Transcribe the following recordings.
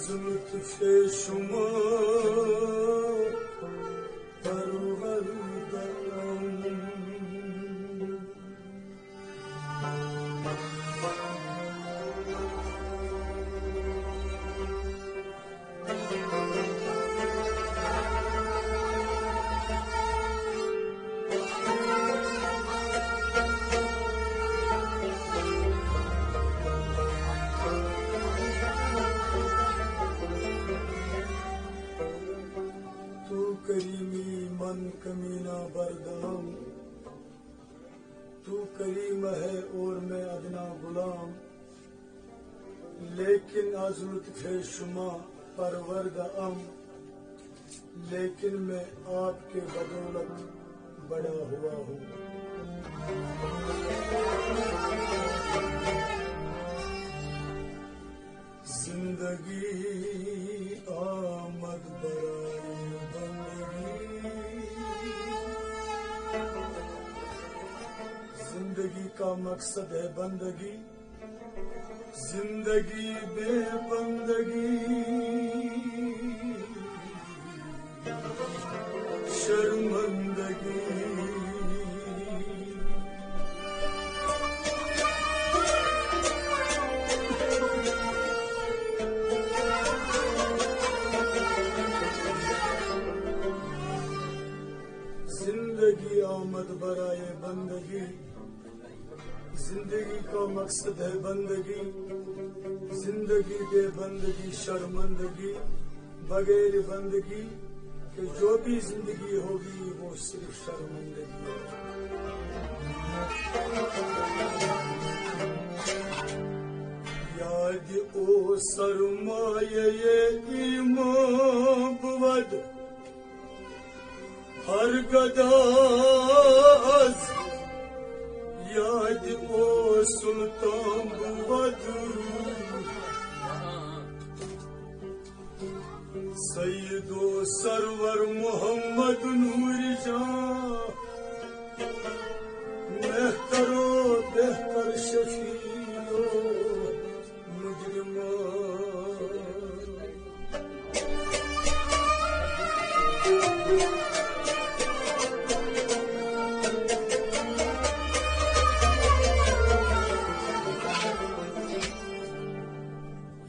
لطف شما پروردگارم. کریمی من کمینہ بردام، تو کریم ہے اور میں ادنا غلام، لیکن از لطف شما پرورد ام، لیکن میں آپ کے بدولت بڑا ہوا ہوں. زندگی آمد برائے زندگی کا مقصد ہے بندگی، زندگی بے بندگی شرمندگی. زندگی آمد برائے بندگی، زندگی کا مقصد ہے بندگی، زندگی بے بندگی شرمندگی. بغیر بندگی کہ جو بھی زندگی ہوگی وہ صرف شرمندگی ہے. یاد او سرمایہ ایمان بود ہر گداز، یاد او سلطان بود سید و سرور محمد نور جان، بہتر و بہتر شفیع و مجرمان.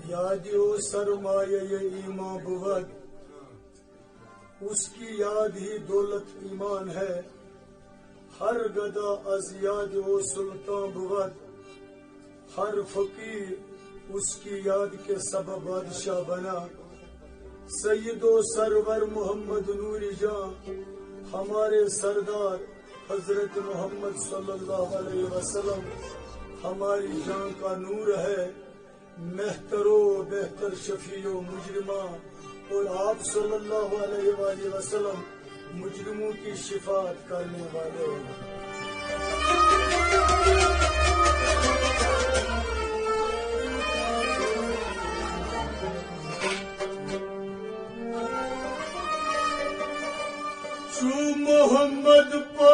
یادی و سرمایہ ایمان بود، اس کی یاد ہی دولت ایمان ہے. ہر گدا از یاد و سلطان بود، ہر فقیر اس کی یاد کے سبب بادشاہ بنا. سید و سرور محمد نور جان، ہمارے سردار حضرت محمد صلی اللہ علیہ وسلم ہماری جان کا نور ہے. بہتر و بہتر شفیع و مجرمہ، اور آپ صلی اللہ علیہ وآلہ وسلم مجرموں کی شفاعت کرنے والے ہیں. چو محمد پاک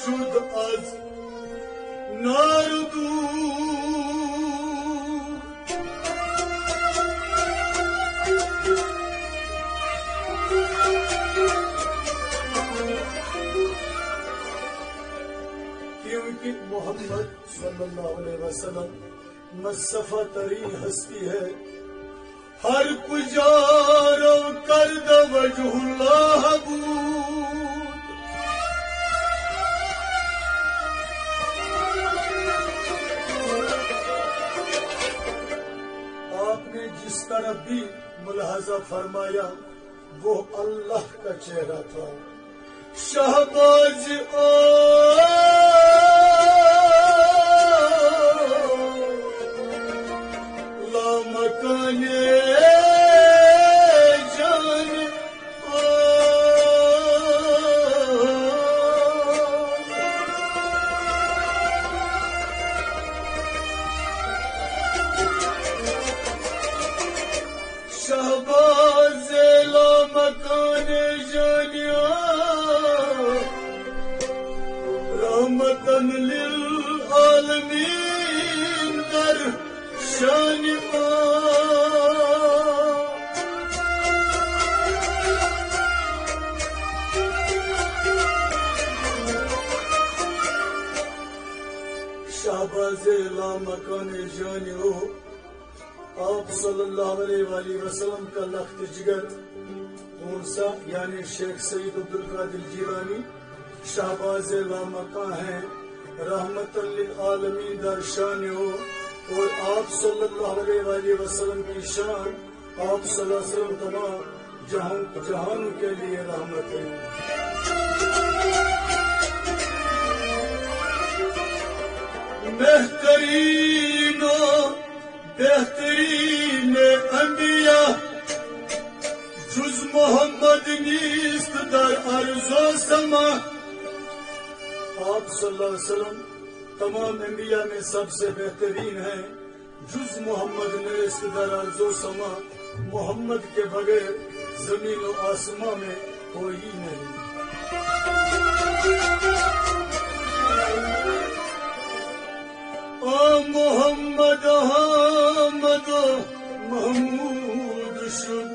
شد از ناردو، کیونکہ محمد صلی اللہ علیہ وسلم مصطفیٰ ترین ہستی ہے. ہر کجارو کرد وجہ اللہ بود، آپ نے جس طرح بھی ملاحظہ فرمایا وہ اللہ کا چہرہ تھا. شہباز لامکان جان شہباز لامکان جانیا رحمتن للعالمین در شان شہباز لامکان جان ہو آپ صلی اللہ علیہ وآلہ وسلم کا لخت جگر کون سا؟ یعنی شیخ سید عبدالقادر جیلانی شہباز لامکان ہیں، رحمت للعالمین در شان ہو، اور آپ صلی اللہ علیہ وآلہ وسلم کی شان، آپ صلی اللہ علیہ وسلم تمام جہانوں کے لیے رحمت ہے۔ بہترین و بہترین انبیاء جز محمد نیست در ارض و سما۔ آپ صلی اللہ علیہ وسلم تمام انبیاء میں سب سے بہترین ہیں، جز محمد نیست در ارض و سما، محمد کے بغیر زمین و آسمان میں کوئی نہیں۔ محمد حامد محمود شد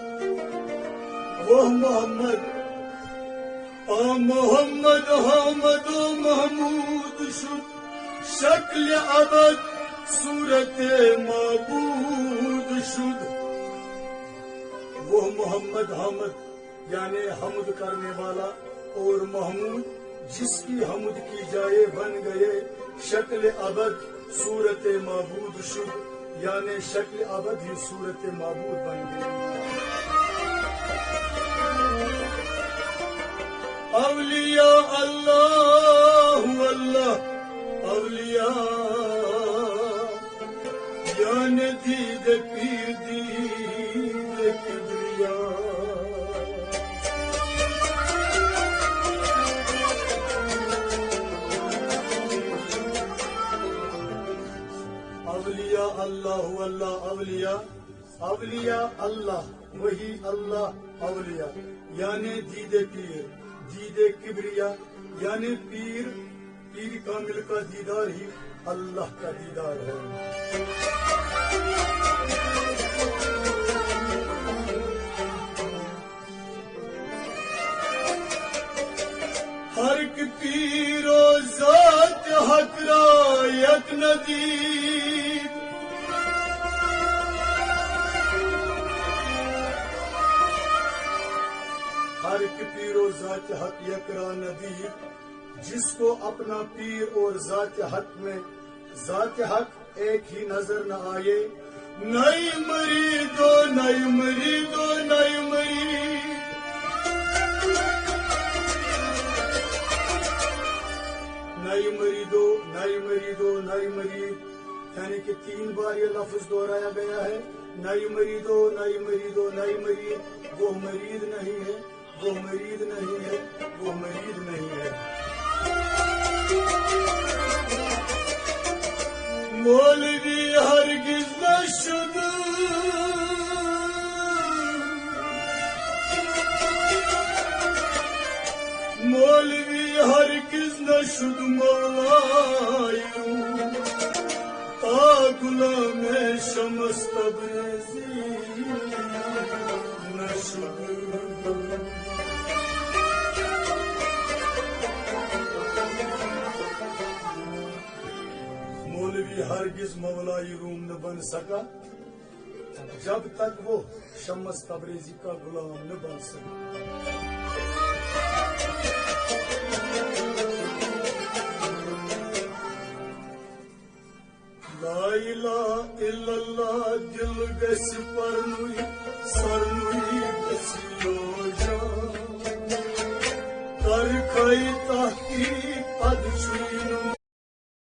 وہ محمد، محمد حامد محمود شد شکل ابد صورت معبود شد۔ وہ محمد حامد یعنی حمد کرنے والا، اور محمود جس کی حمد کی جائے بن گئے، شکل ابد صورت معبود شد یعنی شکل ابد ہی صورت معبود بن گئی۔ اولیاء اللہ اللہ اولیاء یعنی دید پیر دید کبریاء۔ اولیاء اللہ اللہ اولیاء، اولیاء اللہ وہی اللہ، اولیاء یعنی دید پیر، دید کبریا یعنی پیر کامل کا دیدار ہی اللہ کا دیدار ہے۔ ہر ایک پیر و ذات حق را یک ندید، ہر ایک پیر و ذات حق یک را ندید، جس کو اپنا پیر اور ذات حق میں ذات حق ایک ہی نظر نہ آئے، نئی مریدو نئی مریدو نئی مرید، نئی مریدو نئی مریدو نئی مرید، یعنی کہ 3 بار یہ لفظ دہرایا گیا ہے، نئی مریدو نئی مریدو نئی مرید، وہ مرید نہیں ہے، وہ مرید نہیں ہے، وہ مرید نہیں ہے۔ مولوی ہرگز نہ شد مولوی ہرگز نہ شد مولایوں، تا غلام شمس تبریزی نہ شد۔ مولوی ہرگز مولائی روم نہ بن سکا جب تک وہ شمس تبریزی کا غلام نہ بن سکا۔ لا الہ الا اللہ دل گس پرنوئی